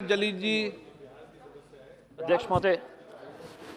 जलील जी।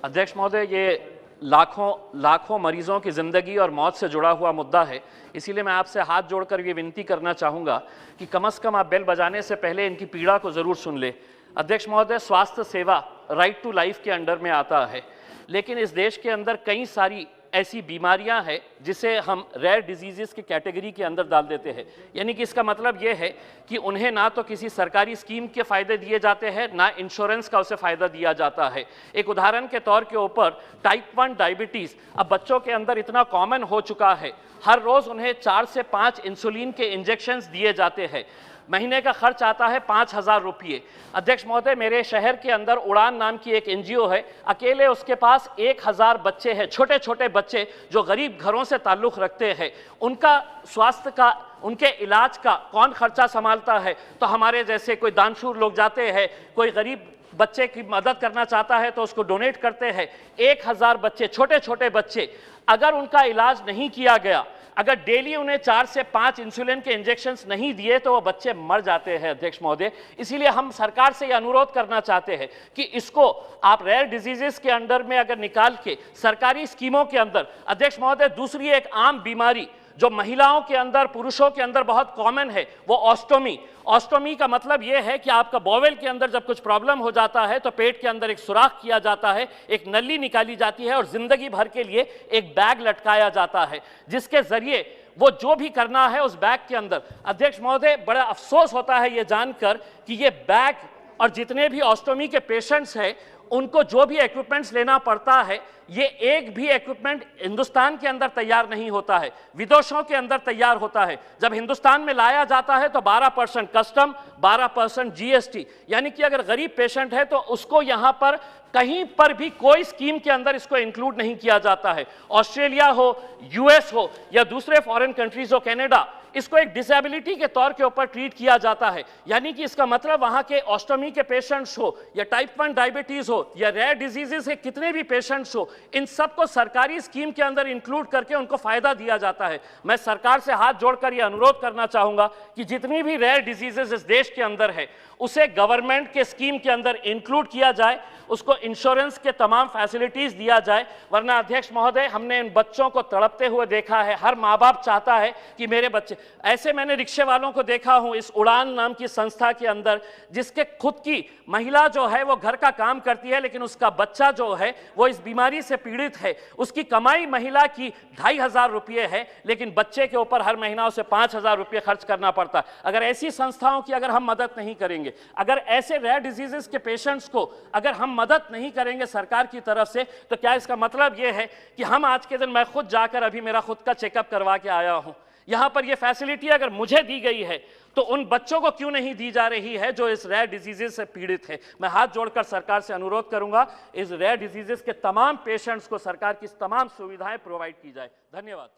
अध्यक्ष महोदय, ये लाखों मरीजों की जिंदगी और मौत से जुड़ा हुआ मुद्दा है। इसीलिए मैं आपसे हाथ जोड़कर ये विनती करना चाहूँगा कि कम से कम आप बेल बजाने से पहले इनकी पीड़ा को ज़रूर सुन ले। अध्यक्ष महोदय, स्वास्थ्य सेवा राइट टू लाइफ के अंडर में आता है, लेकिन इस देश के अंदर कई सारी ऐसी बीमारियां हैं जिसे हम रेयर डिजीजेस की कैटेगरी के अंदर डाल देते हैं। यानी कि इसका मतलब यह है कि उन्हें ना तो किसी सरकारी स्कीम के फ़ायदे दिए जाते हैं, ना इंश्योरेंस का उसे फ़ायदा दिया जाता है। एक उदाहरण के तौर के ऊपर टाइप 1 डायबिटीज़ अब बच्चों के अंदर इतना कॉमन हो चुका है, हर रोज़ उन्हें 4 से 5 इंसुलिन के इंजेक्शंस दिए जाते हैं। महीने का खर्च आता है 5,000 रुपये। अध्यक्ष महोदय, मेरे शहर के अंदर उड़ान नाम की एक एनजीओ है, अकेले उसके पास 1,000 बच्चे हैं, छोटे छोटे बच्चे जो गरीब घरों से ताल्लुक़ रखते हैं। उनका स्वास्थ्य का, उनके इलाज का कौन खर्चा संभालता है? तो हमारे जैसे कोई दानशूर लोग जाते हैं, कोई गरीब बच्चे की मदद करना चाहता है तो उसको डोनेट करते हैं। 1,000 बच्चे, छोटे छोटे बच्चे, अगर उनका इलाज नहीं किया गया, अगर डेली उन्हें 4 से 5 इंसुलिन के इंजेक्शंस नहीं दिए तो वो बच्चे मर जाते हैं। अध्यक्ष महोदय, इसीलिए हम सरकार से यह अनुरोध करना चाहते हैं कि इसको आप रेयर डिजीजेस के अंडर में अगर निकाल के सरकारी स्कीमों के अंदर, अध्यक्ष महोदय, दूसरी एक आम बीमारी जो महिलाओं के अंदर, पुरुषों के अंदर बहुत कॉमन है, वो ऑस्टोमी। ऑस्टोमी का मतलब यह है कि आपका बॉवेल के अंदर जब कुछ प्रॉब्लम हो जाता है तो पेट के अंदर एक सुराख किया जाता है, एक नली निकाली जाती है और जिंदगी भर के लिए एक बैग लटकाया जाता है, जिसके जरिए वो जो भी करना है उस बैग के अंदर। अध्यक्ष महोदय, बड़ा अफसोस होता है ये जानकर कि ये बैग और जितने भी ऑस्टोमी के पेशेंट्स हैं उनको जो भी इक्विपमेंट्स लेना पड़ता है, ये एक भी इक्विपमेंट हिंदुस्तान के अंदर तैयार नहीं होता है, विदेशों के अंदर तैयार होता है। जब हिंदुस्तान में लाया जाता है तो 12% कस्टम, 12% जीएसटी। यानी कि अगर गरीब पेशेंट है तो उसको यहाँ पर कहीं पर भी कोई स्कीम के अंदर इसको इंक्लूड नहीं किया जाता है। ऑस्ट्रेलिया हो, यूएस हो या दूसरे फॉरेन कंट्रीज हो, कनाडा, इसको एक डिसेबिलिटी के तौर के ऊपर ट्रीट किया जाता है। यानी कि इसका मतलब वहां के ऑस्टोमी के पेशेंट्स हो या टाइप 1 डायबिटीज हो या रेयर डिजीजेस के कितने भी पेशेंट्स हो, इन सबको सरकारी स्कीम के अंदर इंक्लूड करके उनको फायदा दिया जाता है। मैं सरकार से हाथ जोड़कर यह अनुरोध करना चाहूंगा कि जितनी भी रेयर डिजीजेस इस देश के अंदर है उसे गवर्नमेंट के स्कीम के अंदर इंक्लूड किया जाए, उसको इंश्योरेंस के तमाम फैसिलिटीज दिया जाए। वरना अध्यक्ष महोदय, हमने इन बच्चों को तड़पते हुए देखा है। हर माँ बाप चाहता है कि मेरे बच्चे, ऐसे मैंने रिक्शे वालों को देखा हूं इस उड़ान नाम की संस्था के अंदर, जिसके खुद की महिला जो है वो घर का काम करती है, लेकिन उसका बच्चा जो है वो इस बीमारी से पीड़ित है। उसकी कमाई महिला की 2,500 रुपये है, लेकिन बच्चे के ऊपर हर महीना उसे 5,000 रुपये खर्च करना पड़ता है। अगर ऐसी संस्थाओं की अगर हम मदद नहीं करेंगे, अगर ऐसे रेयर डिजीजेस के पेशेंट्स को अगर हम मदद नहीं करेंगे सरकार की तरफ से, तो क्या इसका मतलब यह है कि हम आज के दिन, मैं खुद जाकर अभी मेरा खुद का चेकअप करवा के आया हूं, यहां पर यह फैसिलिटी अगर मुझे दी गई है तो उन बच्चों को क्यों नहीं दी जा रही है जो इस रेयर डिजीजेस से पीड़ित है? मैं हाथ जोड़कर सरकार से अनुरोध करूंगा, इस रेयर डिजीजेस के तमाम पेशेंट्स को सरकार की तमाम सुविधाएं प्रोवाइड की जाए। धन्यवाद।